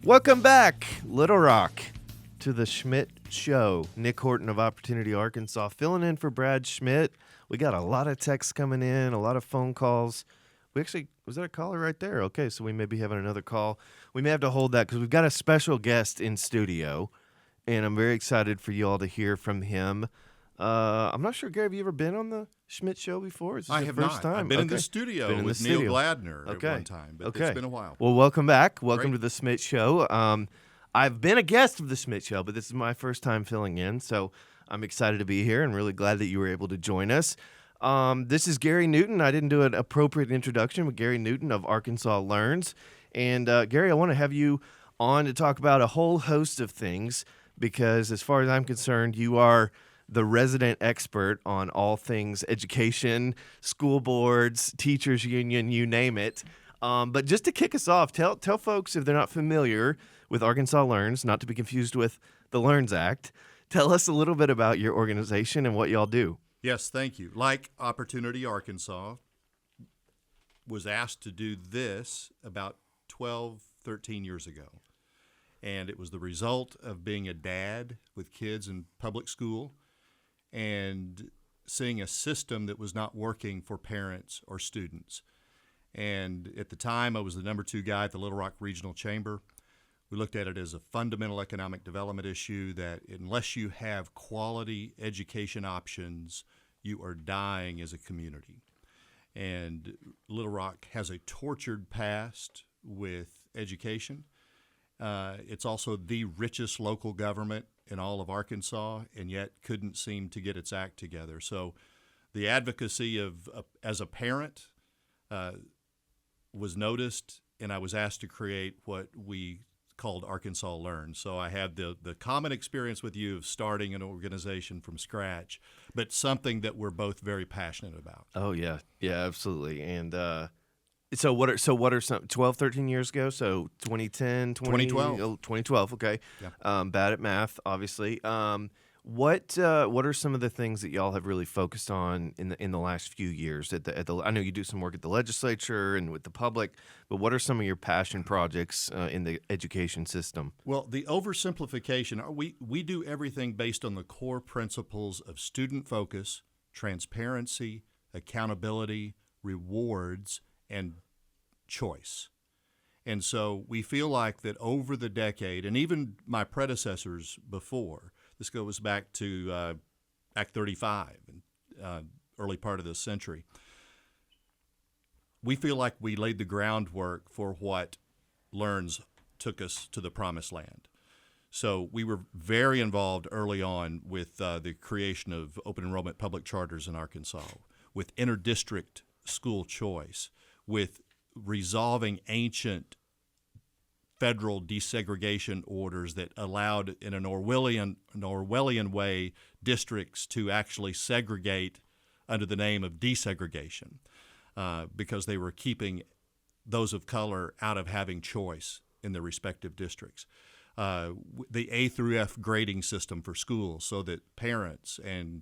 Welcome back, Little Rock, to the Schmidt Show. Nic Horton of Opportunity, Arkansas, filling in for Brad Schmidt. We got a lot of texts coming in, a lot of phone calls. Was that a caller right there? Okay, so we may be having another call. We may have to hold that because we've got a special guest in studio, and I'm very excited for you all to hear from him. I'm not sure, Gary, have you ever been on the Schmidt Show before? Is this your first time? I've been in the studio with Neil Gladner at one time, but it's been a while. Well, welcome back. Welcome to the Schmidt Show. I've been a guest of the Schmidt Show, but this is my first time filling in, so I'm excited to be here and really glad that you were able to join us. This is Gary Newton. I didn't do an appropriate introduction, but Gary Newton of Arkansas Learns. And Gary, I want to have you on to talk about a whole host of things because as far as I'm concerned, you are the resident expert on all things education, school boards, teachers union, you name it. But just to kick us off, tell folks if they're not familiar with Arkansas Learns, not to be confused with the Learns Act, tell us a little bit about your organization and what y'all do. Yes, thank you. Like Opportunity Arkansas was asked to do this about 12, 13 years ago. And it was the result of being a dad with kids in public school and seeing a system that was not working for parents or students. And at the time, I was the number 2 guy at the Little Rock Regional Chamber. We looked at it as a fundamental economic development issue that unless you have quality education options, you are dying as a community. And Little Rock has a tortured past with education. It's also the richest local government in all of Arkansas, and yet couldn't seem to get its act together. So the advocacy of as a parent was noticed, and I was asked to create what we called Arkansas Learns. So I have the common experience with you of starting an organization from scratch, but something that we're both very passionate about. Oh, yeah. Yeah, absolutely. And So what are some 12, 13 years ago? So 2010, 2012. 2012, okay. Yeah. Bad at math, obviously. What are some of the things that y'all have really focused on in the last few years? I know you do some work at the legislature and with the public, but what are some of your passion projects in the education system? Well, the oversimplification, we do everything based on the core principles of student focus, transparency, accountability, rewards, and choice. And so we feel like that over the decade, and even my predecessors before, this goes back to Act 35, early part of this century, we feel like we laid the groundwork for what Learns took us to the promised land. So we were very involved early on with the creation of open enrollment public charters in Arkansas, with interdistrict school choice, with resolving ancient federal desegregation orders that allowed, in an Orwellian way, districts to actually segregate under the name of desegregation because they were keeping those of color out of having choice in their respective districts. The A through F grading system for schools so that parents and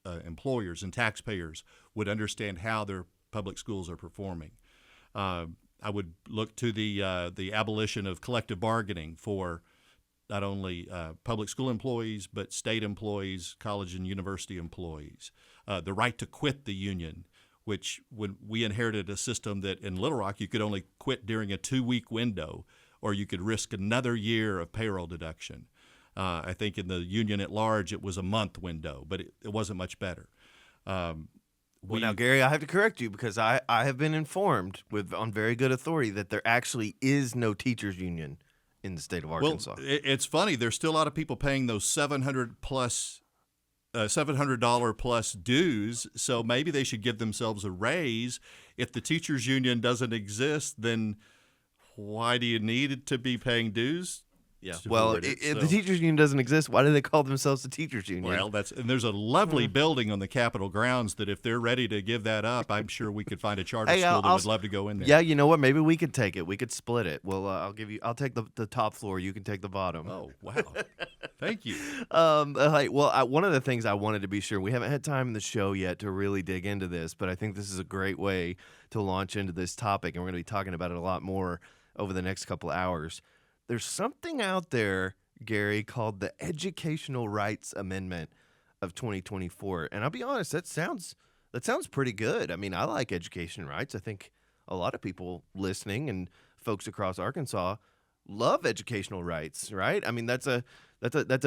employers and taxpayers would understand how their public schools are performing. I would look to the abolition of collective bargaining for not only public school employees, but state employees, college and university employees. The right to quit the union, which when we inherited a system that in Little Rock you could only quit during a 2-week window, or you could risk another year of payroll deduction. I think in the union at large it was a month window, but it wasn't much better. Well, now, Gary, I have to correct you because I have been informed on very good authority that there actually is no teachers union in the state of Arkansas. Well, it's funny. There's still a lot of people paying those $700 plus dues, so maybe they should give themselves a raise. If the teachers union doesn't exist, then why do you need it to be paying dues? Yeah. Well, if the teachers union doesn't exist, why do they call themselves the teachers union? Well, and there's a lovely building on the Capitol grounds that if they're ready to give that up, I'm sure we could find a charter school that would love to go in there. Yeah, you know what? Maybe we could take it. We could split it. Well, I'll take the top floor. You can take the bottom. Oh, wow. Thank you. One of the things I wanted to be sure, we haven't had time in the show yet to really dig into this, but I think this is a great way to launch into this topic, and we're going to be talking about it a lot more over the next couple of hours. there's something out there, Gary, called the Educational Rights Amendment of 2024. And I'll be honest, that sounds pretty good. I mean, I like education rights. I think a lot of people listening and folks across Arkansas love educational rights, right? I mean, that's a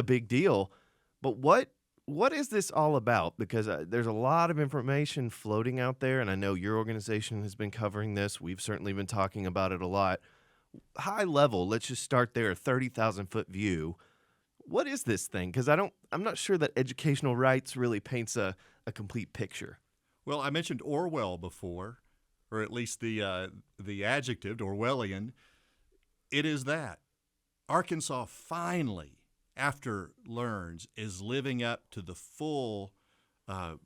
big deal. But what is this all about? Because there's a lot of information floating out there, and I know your organization has been covering this. We've certainly been talking about it a lot. High level, let's just start there, a 30,000-foot view. What is this thing? Because I'm not sure that educational rights really paints a complete picture. Well, I mentioned Orwell before, or at least the adjective, Orwellian. It is that. Arkansas finally, after LEARNS, is living up to the full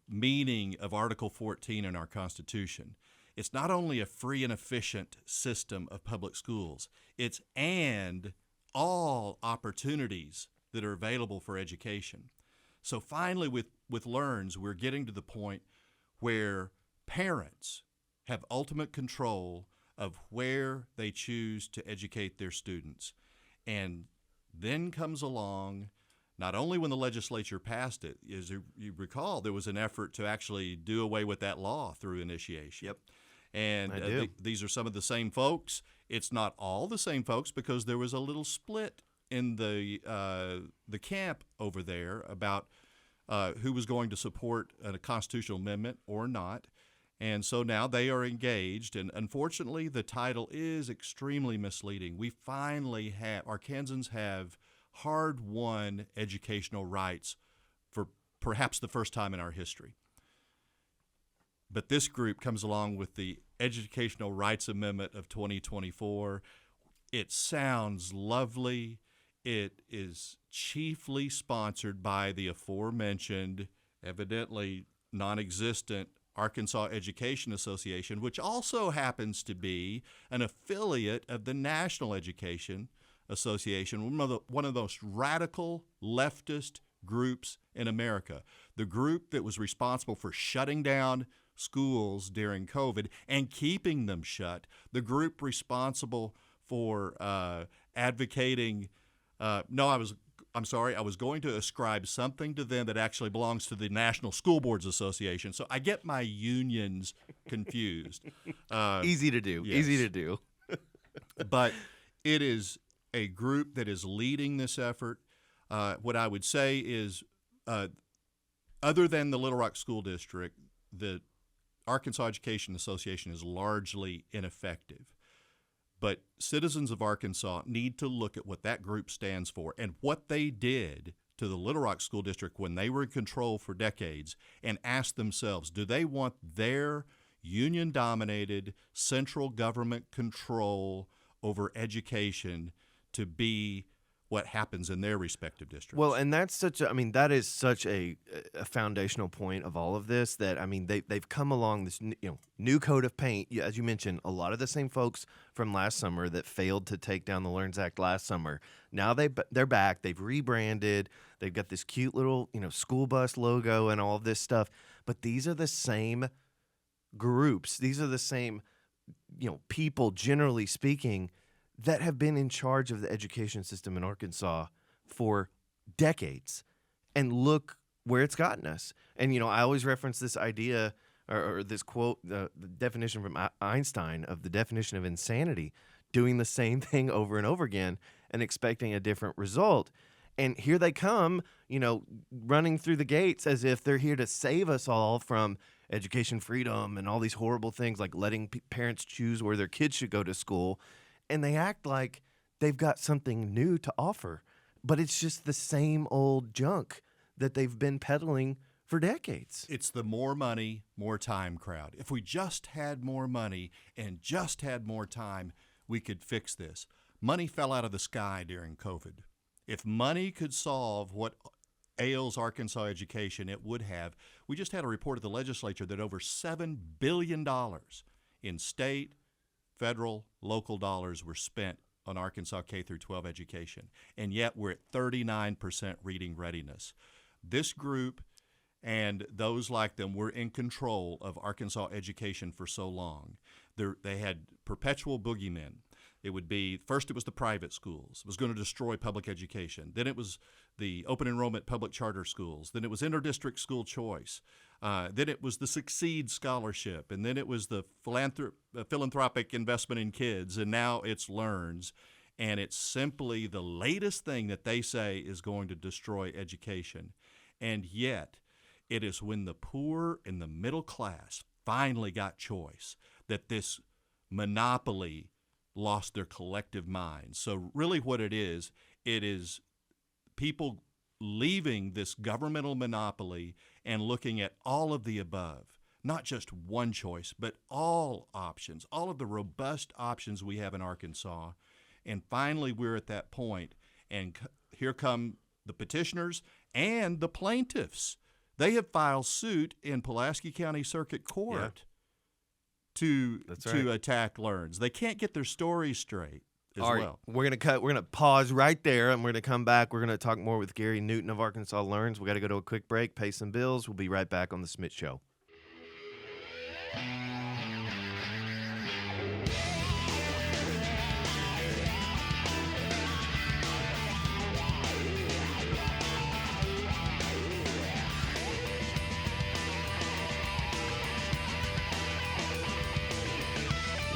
meaning of Article 14 in our Constitution. It's not only a free and efficient system of public schools, it's and all opportunities that are available for education. So finally, with LEARNS, we're getting to the point where parents have ultimate control of where they choose to educate their students. And then comes along, not only when the legislature passed it, as you recall, there was an effort to actually do away with that law through initiation. Yep. And these are some of the same folks. It's not all the same folks because there was a little split in the camp over there about who was going to support a constitutional amendment or not. And so now they are engaged, and unfortunately the title is extremely misleading. We finally have, Arkansans have hard-won educational rights for perhaps the first time in our history. But this group comes along with the Educational Rights Amendment of 2024. It sounds lovely. It is chiefly sponsored by the aforementioned, evidently non-existent Arkansas Education Association, which also happens to be an affiliate of the National Education Association, one of the most radical leftist groups in America, the group that was responsible for shutting down schools during COVID and keeping them shut, the group responsible for advocating. I was going to ascribe something to them that actually belongs to the National School Boards Association. So I get my unions confused. Easy to do. Yes. Easy to do. But it is a group that is leading this effort. What I would say is, other than the Little Rock School District, the Arkansas Education Association is largely ineffective. But citizens of Arkansas need to look at what that group stands for and what they did to the Little Rock School District when they were in control for decades and ask themselves, do they want their union-dominated central government control over education to be what happens in their respective districts? Well, and that is such a foundational point of all of this that, I mean, they've come along this new coat of paint. As you mentioned, a lot of the same folks from last summer that failed to take down the LEARNS Act last summer. Now they're back. They've rebranded. They've got this cute little school bus logo and all of this stuff. But these are the same groups. These are the same people, generally speaking, that have been in charge of the education system in Arkansas for decades. And look where it's gotten us. And, I always reference this idea or this quote, the definition from Einstein of the definition of insanity, doing the same thing over and over again and expecting a different result. And here they come, running through the gates as if they're here to save us all from education freedom and all these horrible things like letting parents choose where their kids should go to school. And they act like they've got something new to offer, but it's just the same old junk that they've been peddling for decades. It's the more money, more time crowd. If we just had more money and just had more time, we could fix this. Money fell out of the sky during COVID. If money could solve what ails Arkansas education, it would have. We just had a report of the legislature that over $7 billion in state, federal, local dollars were spent on Arkansas K-12 education, and yet we're at 39% reading readiness. This group and those like them were in control of Arkansas education for so long. They had perpetual boogeymen. It would be, first it was the private schools. It was going to destroy public education. Then it was the open enrollment public charter schools. Then it was interdistrict school choice. Then it was the Succeed Scholarship. And then it was the philanthropic investment in kids. And now it's Learns. And it's simply the latest thing that they say is going to destroy education. And yet, it is when the poor and the middle class finally got choice that this monopoly lost their collective minds. So really what it is people leaving this governmental monopoly and looking at all of the above, not just one choice, but all options, all of the robust options we have in Arkansas. And finally, we're at that point, and here come the petitioners and the plaintiffs. They have filed suit in Pulaski County Circuit Court to attack Learns. They can't get their story straight as All right, well. We're gonna pause right there, and we're gonna come back. We're gonna talk more with Gary Newton of Arkansas Learns. We got to go to a quick break, pay some bills. We'll be right back on the Schmidt Show.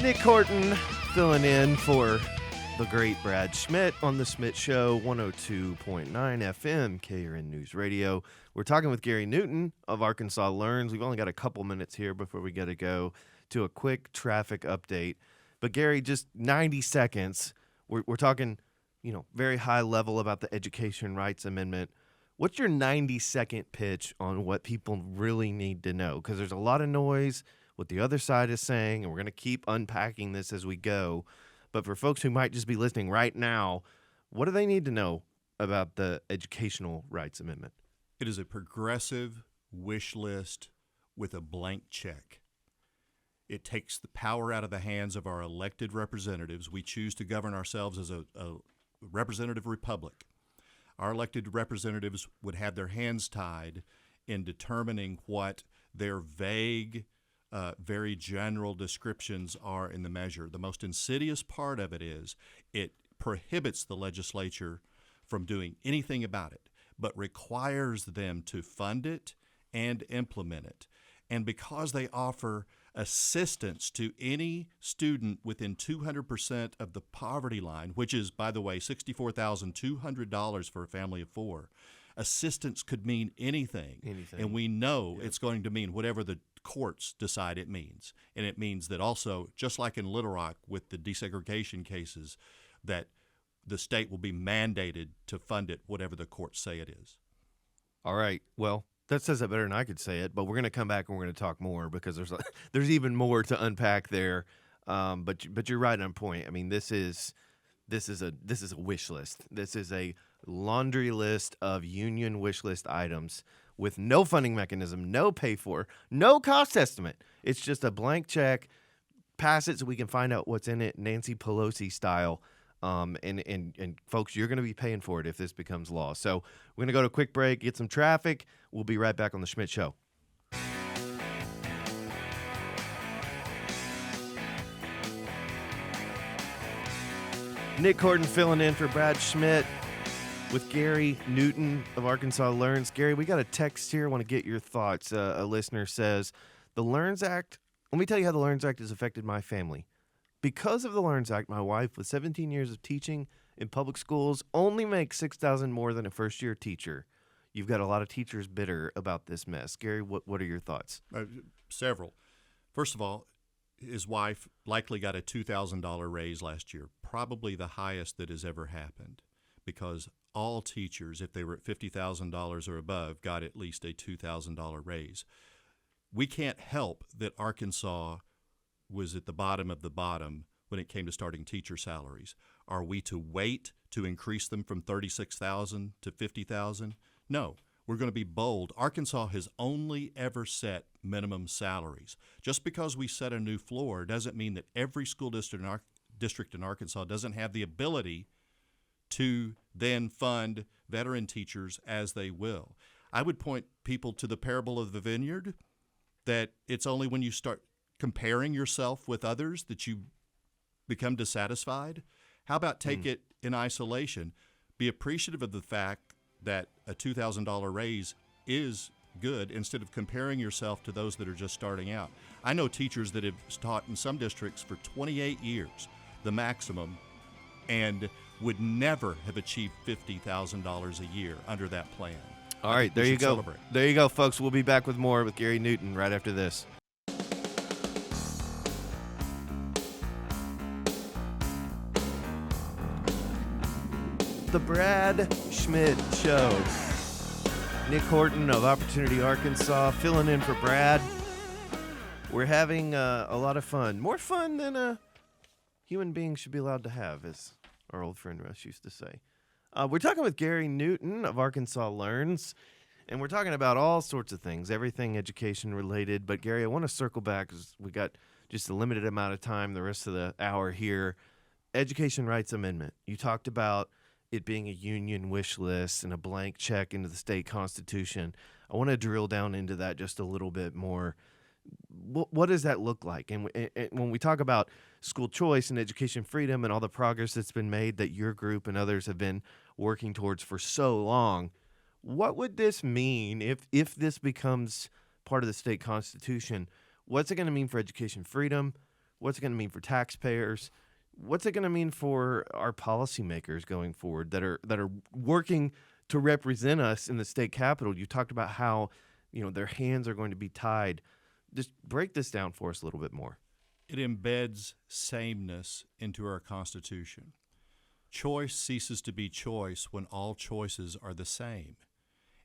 Nic Horton filling in for the great Brad Schmidt on the Schmidt Show, 102.9 FM, KARN News Radio. We're talking with Gary Newton of Arkansas Learns. We've only got a couple minutes here before we got to go to a quick traffic update. But Gary, just 90 seconds. We're talking, very high level about the Education Rights Amendment. What's your 90-second pitch on what people really need to know? Because there's a lot of noise, what the other side is saying, and we're going to keep unpacking this as we go. But for folks who might just be listening right now, what do they need to know about the Educational Rights Amendment? It is a progressive wish list with a blank check. It takes the power out of the hands of our elected representatives. We choose to govern ourselves as a representative republic. Our elected representatives would have their hands tied in determining what their vague, very general descriptions are in the measure. The most insidious part of it is it prohibits the legislature from doing anything about it, but requires them to fund it and implement it. And because they offer assistance to any student within 200% of the poverty line, which is, by the way, $64,200 for a family of four, assistance could mean anything. And we know it's going to mean whatever the courts decide it means. And it means that also, just like in Little Rock with the desegregation cases, that the state will be mandated to fund it whatever the courts say it is. All right. Well, that says it better than I could say it, but we're going to come back and we're going to talk more because there's even more to unpack there. But you're right on point. I mean, this is a wish list. This is a laundry list of union wish list items with no funding mechanism, no pay for, no cost estimate. It's just a blank check. Pass it so we can find out what's in it, Nancy Pelosi style. And folks, you're going to be paying for it if this becomes law. So we're going to go to a quick break, get some traffic. We'll be right back on the Schmidt Show. Nic Horton filling in for Brad Schmidt with Gary Newton of Arkansas Learns. Gary, we got a text here. I want to get your thoughts. A listener says, the Learns Act, let me tell you how the Learns Act has affected my family. Because of the Learns Act, my wife, with 17 years of teaching in public schools, only makes $6,000 more than a first-year teacher. You've got a lot of teachers bitter about this mess. Gary, what are your thoughts? Several. First of all, his wife likely got a $2,000 raise last year, probably the highest that has ever happened, because all teachers, if they were at $50,000 or above, got at least a $2,000 raise. We can't help that Arkansas was at the bottom of the bottom when it came to starting teacher salaries. Are we to wait to increase them from $36,000 to $50,000? No, we're going to be bold. Arkansas has only ever set minimum salaries. Just because we set a new floor doesn't mean that every school district in Arkansas doesn't have the ability to then fund veteran teachers as they will. I would point people to the parable of the vineyard, that it's only when you start comparing yourself with others that you become dissatisfied? How about take it in isolation? Be appreciative of the fact that a $2,000 raise is good instead of comparing yourself to those that are just starting out. I know teachers that have taught in some districts for 28 years, the maximum, and would never have achieved $50,000 a year under that plan. All right, there you go. Celebrate. There you go, folks. We'll be back with more with Gary Newton right after this. The Brad Schmidt Show. Nic Horton of Opportunity, Arkansas, filling in for Brad. We're having a lot of fun. More fun than a human being should be allowed to have, as our old friend Russ used to say. We're talking with Gary Newton of Arkansas Learns, and we're talking about all sorts of things, everything education related. But Gary, I want to circle back because we got just a limited amount of time the rest of the hour here. Education Rights Amendment. You talked about it being a union wish list and a blank check into the state constitution. I want to drill down into that just a little bit more. What does that look like? And when we talk about school choice and education freedom and all the progress that's been made that your group and others have been working towards for so long, what would this mean if this becomes part of the state constitution? What's it going to mean for education freedom? What's it going to mean for taxpayers? What's it going to mean for our policymakers going forward that are working to represent us in the state capitol? You talked about how, their hands are going to be tied. Just break this down for us a little bit more. It embeds sameness into our Constitution. Choice ceases to be choice when all choices are the same.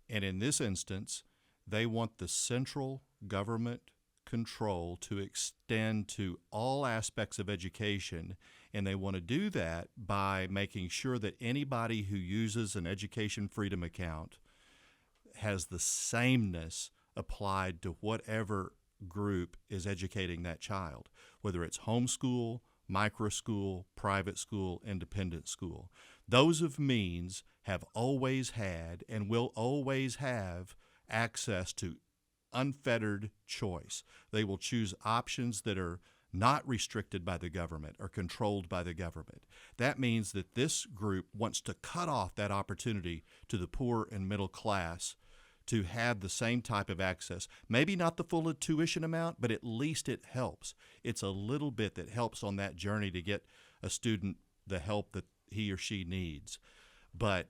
And in this instance, they want the central government control to extend to all aspects of education, and they want to do that by making sure that anybody who uses an education freedom account has the sameness applied to whatever group is educating that child, whether it's homeschool, micro school, private school, independent school. Those of means have always had and will always have access to unfettered choice. They will choose options that are not restricted by the government or controlled by the government. That means that this group wants to cut off that opportunity to the poor and middle class to have the same type of access. Maybe not the full tuition amount, but at least it helps. It's a little bit that helps on that journey to get a student the help that he or she needs. But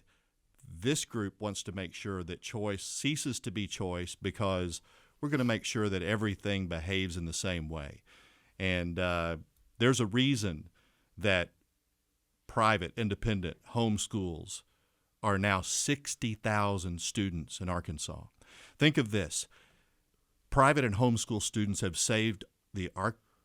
this group wants to make sure that choice ceases to be choice because we're going to make sure that everything behaves in the same way. And there's a reason that private, independent home schools are now 60,000 students in Arkansas. Think of this. Private and homeschool students have saved the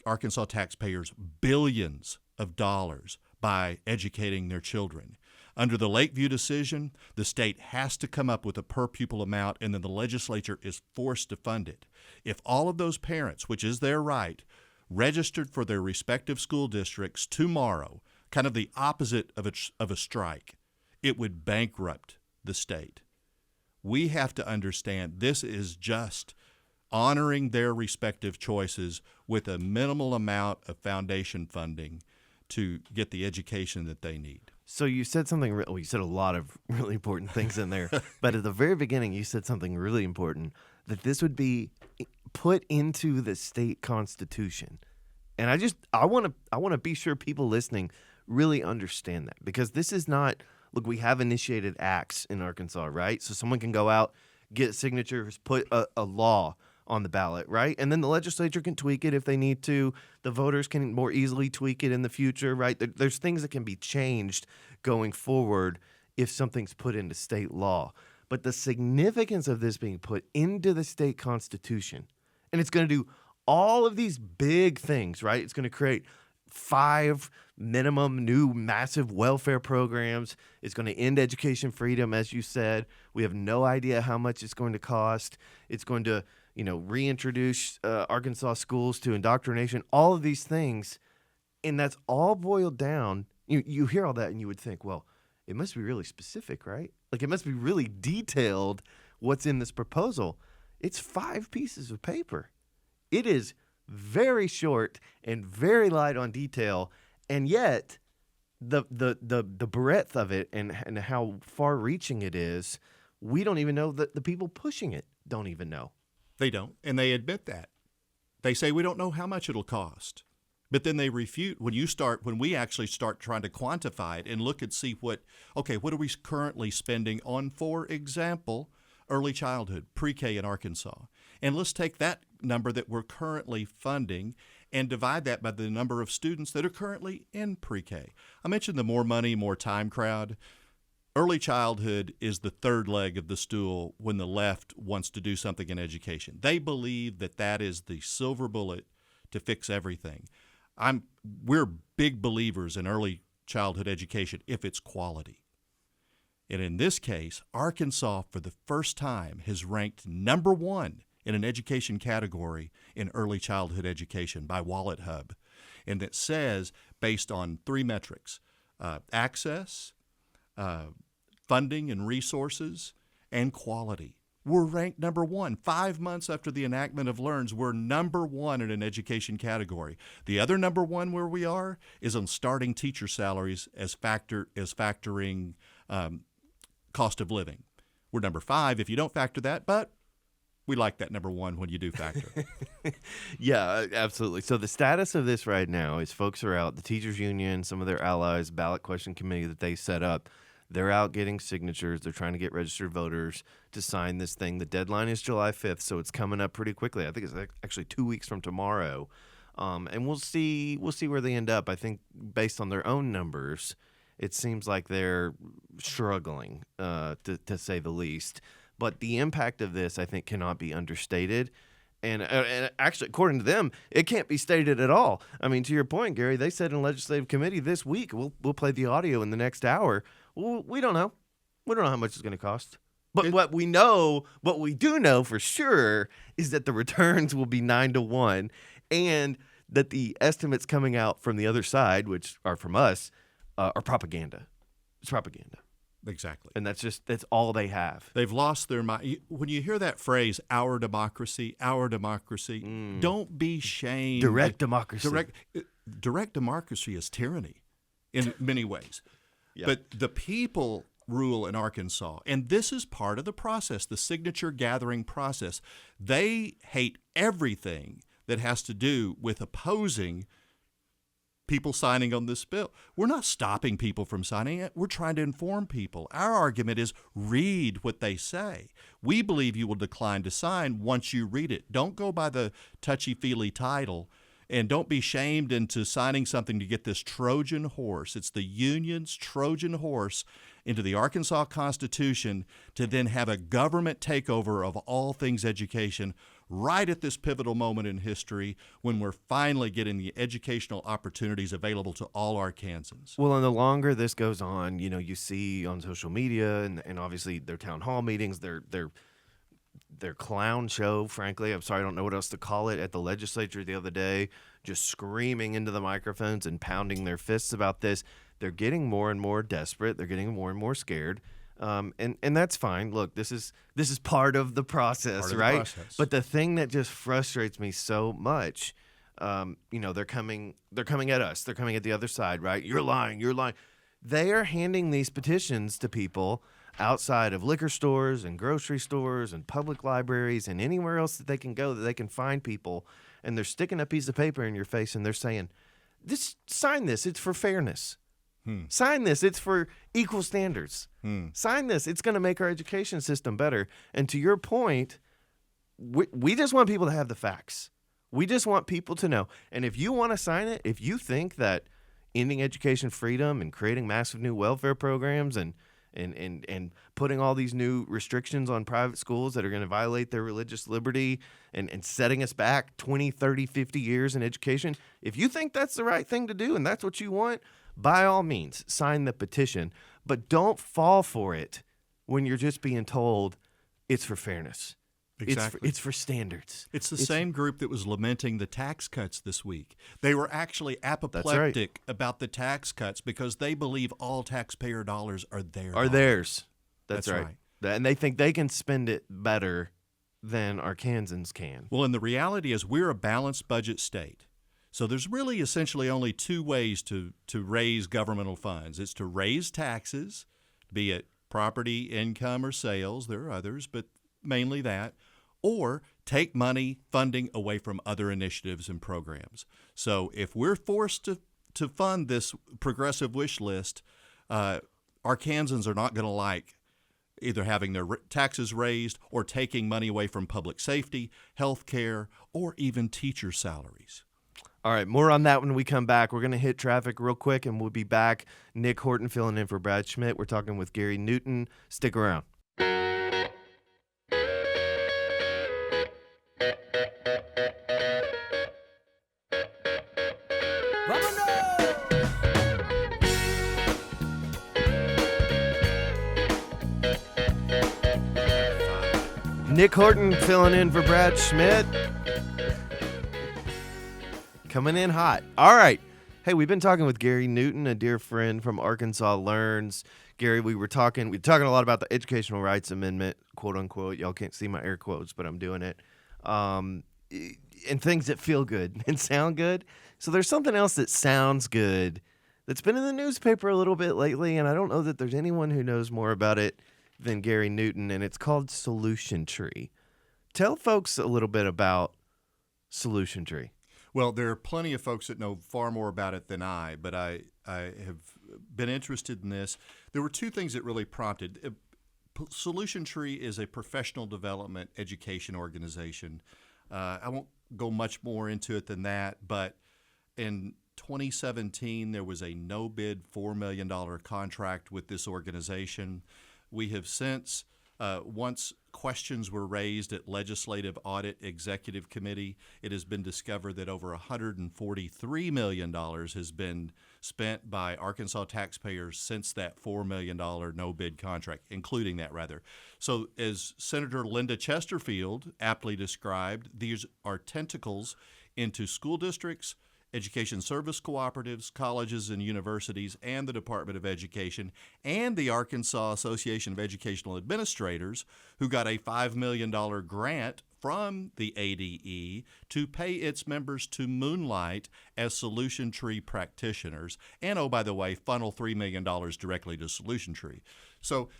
Arkansas taxpayers billions of dollars by educating their children. Under the Lakeview decision, the state has to come up with a per-pupil amount, and then the legislature is forced to fund it. If all of those parents, which is their right, registered for their respective school districts tomorrow, kind of the opposite of a strike, it would bankrupt the state. We have to understand this is just honoring their respective choices with a minimal amount of foundation funding to get the education that they need. So you said something, you said a lot of really important things in there, but at the very beginning you said something really important, that this would be put into the state constitution. And I want to be sure people listening really understand that, because this is not, look, we have initiated acts in Arkansas, right? So someone can go out, get signatures, put a law on the ballot, right? And then the legislature can tweak it if they need to. The voters can more easily tweak it in the future, right? There's things that can be changed going forward if something's put into state law. But the significance of this being put into the state constitution, and it's going to do all of these big things, right? It's going to create 5 minimum new massive welfare programs. It's going to end education freedom, as you said. We have no idea how much it's going to cost. It's going to reintroduce Arkansas schools to indoctrination, all of these things. And that's all boiled down. You hear all that and you would think, well, it must be really specific, right? Like, it must be really detailed what's in this proposal. It's 5 pieces of paper. It is very short and very light on detail. And yet, the breadth of it and how far-reaching it is, we don't even know that the people pushing it don't even know. They don't, and they admit that. They say we don't know how much it'll cost. But then they refute when we actually start trying to quantify it and look and see what are we currently spending on, for example, early childhood, pre-K in Arkansas. And let's take that number that we're currently funding and divide that by the number of students that are currently in pre-K. I mentioned the more money, more time crowd. Early childhood is the third leg of the stool when the left wants to do something in education. They believe that is the silver bullet to fix everything. We're big believers in early childhood education if it's quality. And in this case, Arkansas for the first time has ranked number 1 in an education category in early childhood education by Wallet Hub. And that says, based on 3 metrics, access, funding and resources, and quality. We're ranked number 1. 5 months after the enactment of LEARNS, we're number 1 in an education category. The other number 1 where we are is on starting teacher salaries as factoring cost of living. We're number 5 if you don't factor that, but we like that number 1 when you do factor. Yeah, absolutely. So the status of this right now is folks are out, the teachers union, some of their allies, ballot question committee that they set up, they're out getting signatures. They're trying to get registered voters to sign this thing. The deadline is July 5th, so it's coming up pretty quickly. I think it's actually 2 weeks from tomorrow. And we'll see where they end up. I think based on their own numbers, it seems like they're struggling, to say the least. But the impact of this, I think, cannot be understated. And actually, according to them, it can't be stated at all. I mean, to your point, Gary, they said in legislative committee this week, we'll play the audio in the next hour. Well, we don't know. We don't know how much it's going to cost. But what we do know for sure is that the returns will be 9-1, and that the estimates coming out from the other side, which are from us, are propaganda. It's propaganda. Exactly. And that's all they have. They've lost their mind. When you hear that phrase, our democracy, don't be shamed. Direct democracy. Direct democracy is tyranny in many ways. Yep. But the people rule in Arkansas, and this is part of the process, the signature gathering process. They hate everything that has to do with opposing people signing on this bill. We're not stopping people from signing it. We're trying to inform people. Our argument is read what they say. We believe you will decline to sign once you read it. Don't go by the touchy-feely title, and don't be shamed into signing something to get this Trojan horse. It's the union's Trojan horse into the Arkansas Constitution to then have a government takeover of all things education right at this pivotal moment in history when we're finally getting the educational opportunities available to all Arkansans. Well, and the longer this goes on, you see on social media and obviously their town hall meetings, their clown show, frankly. I'm sorry, I don't know what else to call it, at the legislature the other day, just screaming into the microphones and pounding their fists about this. They're getting more and more desperate. They're getting more and more scared. And that's fine. Look, this is part of the process, right? Process. But the thing that just frustrates me so much, they're coming at us. They're coming at the other side, right? You're lying. They are handing these petitions to people outside of liquor stores and grocery stores and public libraries and anywhere else that they can go that they can find people, and they're sticking a piece of paper in your face and they're saying, sign this, it's for fairness. Sign this, it's for equal standards. Sign this, it's going to make our education system better. And to your point, we just want people to have the facts. We just want people to know. And if you want to sign it, if you think that ending education freedom and creating massive new welfare programs and putting all these new restrictions on private schools that are going to violate their religious liberty and setting us back 20, 30, 50 years in education, if you think that's the right thing to do and that's what you want, by all means, sign the petition. But don't fall for it when you're just being told it's for fairness. Exactly. It's for standards. It's the same group that was lamenting the tax cuts this week. They were actually apoplectic about the tax cuts because they believe all taxpayer dollars are theirs. That's right. And they think they can spend it better than Arkansans can. Well, and the reality is we're a balanced budget state. So there's really essentially only two ways to raise governmental funds. It's to raise taxes, be it property, income, or sales. There are others, but mainly that. Or take money, funding away from other initiatives and programs. So if we're forced to fund this progressive wish list, Arkansans are not going to like either having their taxes raised or taking money away from public safety, health care, or even teacher salaries. All right, more on that when we come back. We're going to hit traffic real quick, and we'll be back. Nic Horton filling in for Brad Schmidt. We're talking with Gary Newton. Stick around. Nic Horton filling in for Brad Schmidt. Coming in hot. All right. Hey, we've been talking with Gary Newton, a dear friend from Arkansas Learns. Gary, we were talking a lot about the Educational Rights Amendment, quote unquote. Y'all can't see my air quotes, but I'm doing it. And things that feel good and sound good. So there's something else that sounds good that's been in the newspaper a little bit lately, and I don't know that there's anyone who knows more about it than Gary Newton, and it's called Solution Tree. Tell folks a little bit about Solution Tree. Well, there are plenty of folks that know far more about it than I, but I have been interested in this. There were two things that really prompted. Solution Tree is a professional development education organization. I won't go much more into it than that, but in 2017, there was a no-bid $4 million contract with this organization. We have since, once questions were raised at Legislative Audit Executive Committee, it has been discovered that over $143 million has been spent by Arkansas taxpayers since that $4 million no-bid contract, including that, rather. So as Senator Linda Chesterfield aptly described, these are tentacles into school districts, education service cooperatives, colleges and universities, and the Department of Education, and the Arkansas Association of Educational Administrators, who got a $5 million grant from the ADE to pay its members to moonlight as Solution Tree practitioners, and, oh, by the way, funnel $3 million directly to Solution Tree. So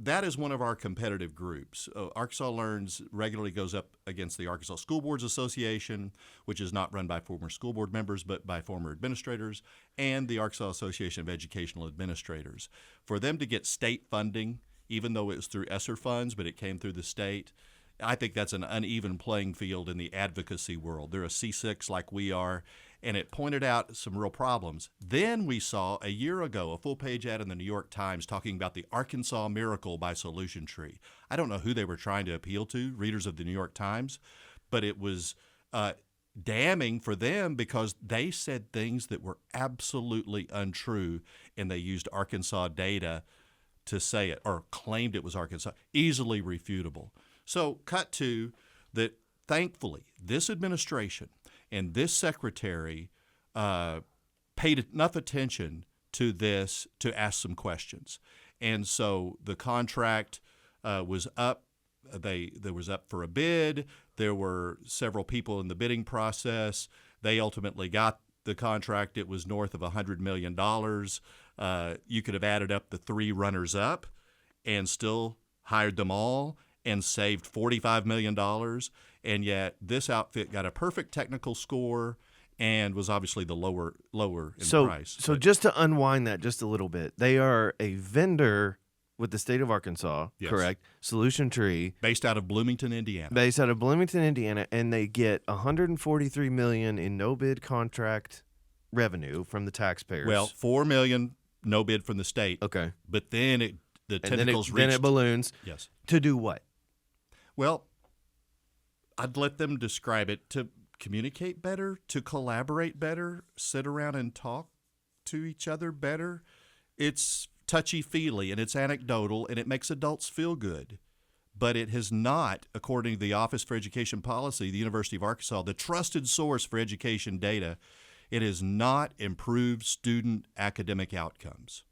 that is one of our competitive groups. Arkansas Learns regularly goes up against the Arkansas School Boards Association, which is not run by former school board members but by former administrators, and the Arkansas Association of Educational Administrators. For them to get state funding, even though it was through ESSER funds, but it came through the state, I think that's an uneven playing field in the advocacy world. They're a C6 like we are, and it pointed out some real problems. Then we saw a year ago a full-page ad in the New York Times talking about the Arkansas Miracle by Solution Tree. I don't know who they were trying to appeal to, readers of the New York Times, but it was damning for them because they said things that were absolutely untrue, and they used Arkansas data to say it, or claimed it was Arkansas, easily refutable. So cut to that, thankfully, this administration and this secretary paid enough attention to this to ask some questions. And so the contract was up. There was up for a bid. There were several people in the bidding process. They ultimately got the contract. It was north of $100 million. You could have added up the three runners-up and still hired them all and saved $45 million, and yet this outfit got a perfect technical score and was obviously the lower in price. So just to unwind that just a little bit, they are a vendor with the state of Arkansas, yes. Correct? Solution Tree. Based out of Bloomington, Indiana. And they get $143 million in no-bid contract revenue from the taxpayers. Well, $4 million no bid from the state. Okay. But then the tentacles then it balloons. Yes. To do what? Well, I'd let them describe it to communicate better, to collaborate better, sit around and talk to each other better. It's touchy-feely, and it's anecdotal, and it makes adults feel good. But it has not, according to the Office for Education Policy, the University of Arkansas, the trusted source for education data, it has not improved student academic outcomes.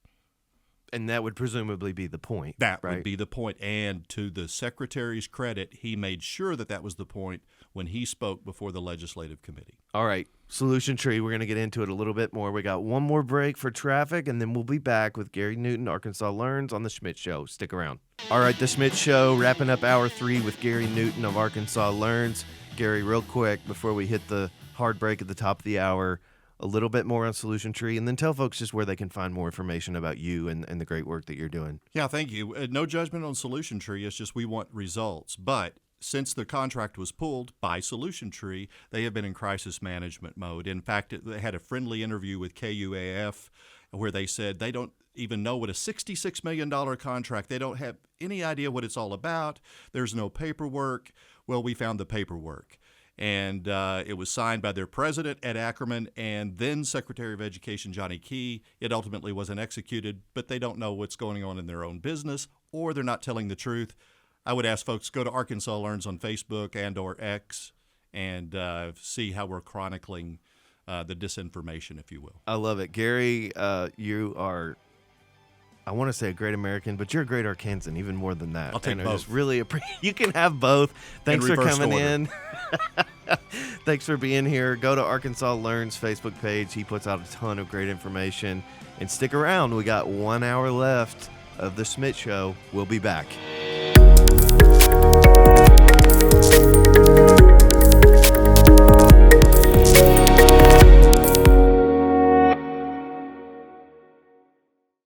And that would presumably be the point. That right? would be the point. And to the secretary's credit, he made sure that was the point when he spoke before the legislative committee. All right, Solution Tree, we're going to get into it a little bit more. We got one more break for traffic, and then we'll be back with Gary Newton, Arkansas Learns, on The Schmidt Show. Stick around. All right, The Schmidt Show, wrapping up Hour 3 with Gary Newton of Arkansas Learns. Gary, real quick, before we hit the hard break at the top of the hour, a little bit more on Solution Tree, and then tell folks just where they can find more information about you and the great work that you're doing. Yeah, thank you. No judgment on Solution Tree. It's just we want results. But since the contract was pulled by Solution Tree, they have been in crisis management mode. In fact, they had a friendly interview with KUAF where they said they don't even know what a $66 million contract, they don't have any idea what it's all about. There's no paperwork. Well, we found the paperwork. And it was signed by their president, Ed Ackerman, and then Secretary of Education, Johnny Key. It ultimately wasn't executed, but they don't know what's going on in their own business, or they're not telling the truth. I would ask folks, go to Arkansas Learns on Facebook and or X and see how we're chronicling the disinformation, if you will. I love it. Gary, you are, I want to say a great American, but you're a great Arkansan, even more than that. I'll take both. Just really you can have both. Thanks for coming in. Thanks for being here. Go to Arkansas Learns Facebook page. He puts out a ton of great information. And stick around. We got 1 hour left of The Schmidt Show. We'll be back.